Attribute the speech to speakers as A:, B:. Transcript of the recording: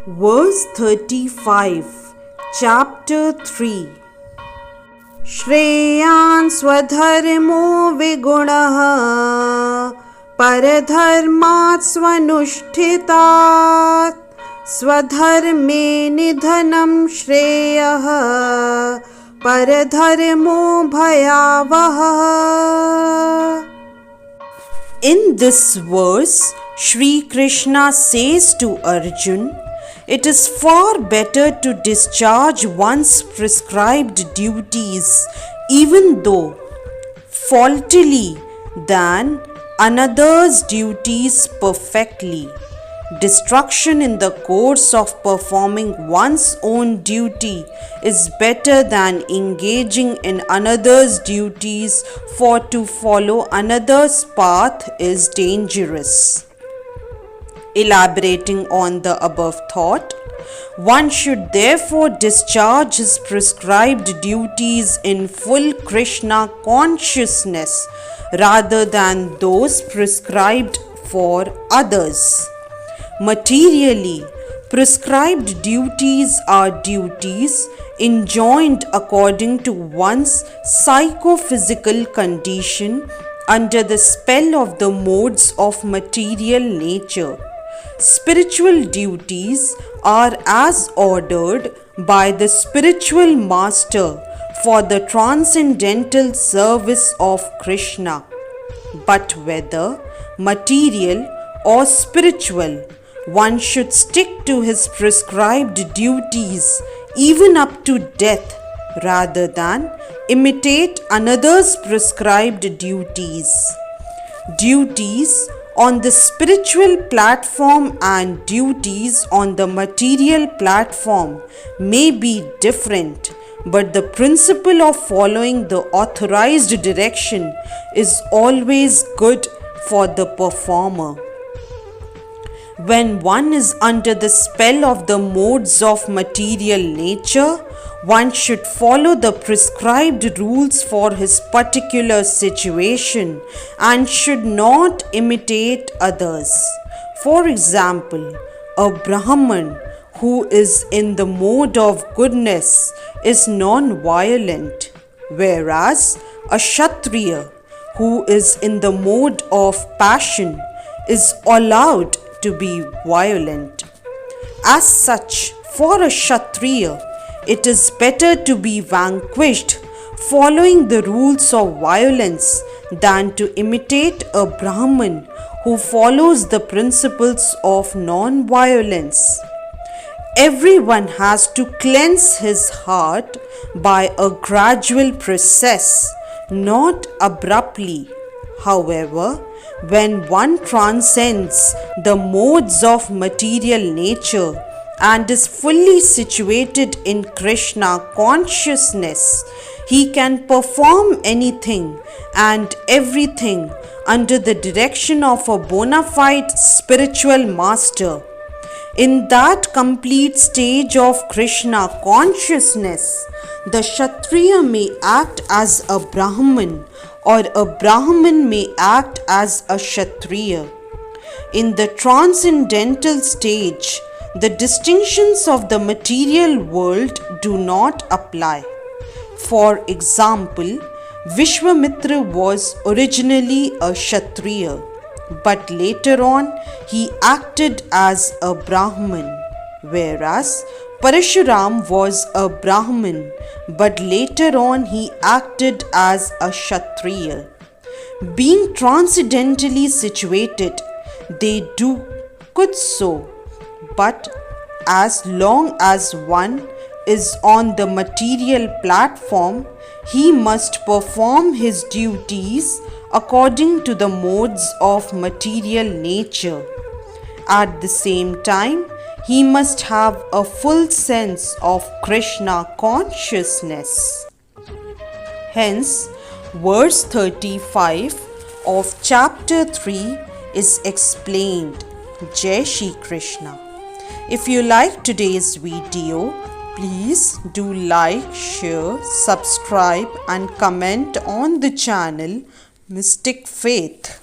A: Verse 35, Chapter 3. Shreyan swadharmo vigunaha paradharmat swanushthitat swadharme nidhanam shreyah paradharmo bhayavaha. In this verse, Shri Krishna says to Arjun, it is far better to discharge one's prescribed duties, even though faultily, than another's duties perfectly. Destruction in the course of performing one's own duty is better than engaging in another's duties, for to follow another's path is dangerous. Elaborating on the above thought, one should therefore discharge his prescribed duties in full Krishna consciousness rather than those prescribed for others. Materially, prescribed duties are duties enjoined according to one's psychophysical condition under the spell of the modes of material nature. Spiritual duties are as ordered by the spiritual master for the transcendental service of Krishna. But whether material or spiritual, one should stick to his prescribed duties even up to death rather than imitate another's prescribed duties. Duties on the spiritual platform and duties on the material platform may be different, but the principle of following the authorized direction is always good for the performer. When one is under the spell of the modes of material nature, one should follow the prescribed rules for his particular situation and should not imitate others. For example, a Brahman who is in the mode of goodness is non-violent, whereas a Kshatriya who is in the mode of passion is allowed to be violent. As such, for a Kshatriya, it is better to be vanquished following the rules of violence than to imitate a Brahman who follows the principles of non-violence. Everyone has to cleanse his heart by a gradual process, not abruptly. However, when one transcends the modes of material nature and is fully situated in Krishna consciousness, he can perform anything and everything under the direction of a bona fide spiritual master. In that complete stage of Krishna consciousness, the Kshatriya may act as a Brahman or a Brahman may act as a Kshatriya. In the transcendental stage, the distinctions of the material world do not apply. For example, Vishwamitra was originally a Kshatriya, but later on he acted as a Brahman, whereas Parashuram was a Brahman, but later on he acted as a Kshatriya. Being transcendentally situated, they could so, but as long as one is on the material platform, he must perform his duties according to the modes of material nature. At the same time, he must have a full sense of Krishna consciousness. Hence, verse 35 of chapter 3 is explained. Jai Shri Krishna. If you like today's video, please do like, share, subscribe and comment on the channel Mystic Faith.